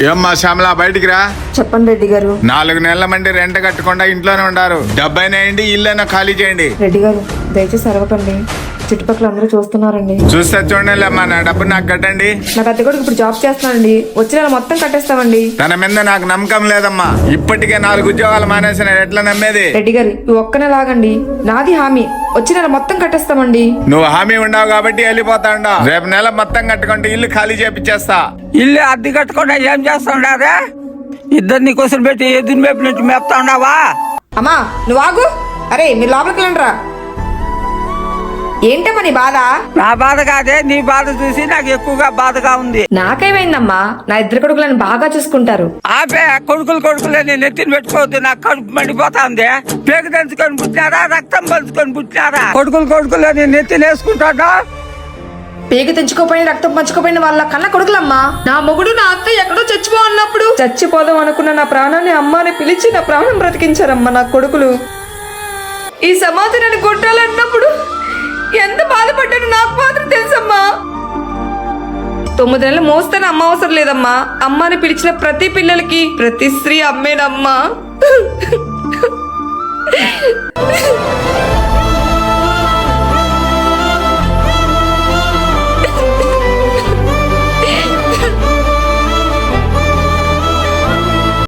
ఏమ్మా శ్యామలా బయటికి రా. చెప్పండి రెడ్డి గారు. 4 నెలల మంది రెంట కట్టకుండా ఇంట్లోనే ఉండారు. డబ్బైనాయండి, ఇల్లు ఖాళీ చేయండి. రెడ్డి గారు దయచేసి అరవకండి, చుట్టుపక్కల అందరూ చూస్తున్నారండి. చూస్తే చూడండి అమ్మా, నా డబ్బు నాకు కట్టండి. నాకు అద్దె కొడుకు ఇప్పుడు జాబ్ చేస్తున్నానండి, వచ్చిన నెల మొత్తం కట్టేస్తామండి. తన మీద నాకు నమ్మకం లేదమ్మా. ఇప్పటికే 4 ఉద్యోగాలు మానేసిన ఎట్లా నమ్మేది? రెడ్డి గారు ఈ ఒక్కనే లాగండి, నాది హామీ, వచ్చిన నెల మొత్తం కట్టేస్తామండి. నువ్వు హామీ ఉండవు కాబట్టి వెళ్ళిపోతా ఉండవు. రేపు నెల మొత్తం కట్టుకుంటే ఇల్లు ఖాళీ చేపిచ్చేస్తా. ఇల్లు అద్దె కట్టుకుండా ఏం చేస్తా ఉండదే? ఇద్దరిని కోసం పెట్టి ఎదురు మేపు నుంచి మేపుతా ఉండవా? అమ్మా నువ్వు ఆగు. అరే మీరు లోపలికి వెళ్ళండిరా. ఏంటమ్మా నీ బాధ? నా బాధ కాదే, నీ బాధ చూసి నాకు ఎక్కువగా బాధగా ఉంది. నాకేమైందమ్మా, నా ఇద్దరు కొడుకులను బాగా చూసుకుంటారు. ఆపే, కొడుకులే నేను నెత్తిని పెట్టుకోవద్దు, నాకు కడుపు మండిపోతా ఉంది. పేగు దంచుకొని పుట్టినారా, రక్తం పంచుకొని పుట్టినారా? కొడుకులే నేను నెత్తిని వేసుకుంటాడా? పేగు తెంచుకోపోయిన రక్తం పంచుకోపోయిన వాళ్ళ కన్న కొడుకులమ్మా. నా మొగుడు నా అత్త ఎక్కడో చచ్చిపో అన్నప్పుడు చచ్చిపోదాం అనుకున్న నా ప్రాణాన్ని అమ్మాని పిలిచి నా ప్రాణం బ్రతికించారమ్మా నా కొడుకులు. ఈ సమాధి నన్ను కొట్టాలన్నప్పుడు ఎంత బాధపడ్డాను నాకు మాత్రం తెలుసమ్మా. 9 నెలలు మోస్తాను అమ్మ అవసరం లేదమ్మా. అమ్మని పిలిచిన ప్రతి పిల్లలకి ప్రతి స్త్రీ అమ్మేనమ్మా.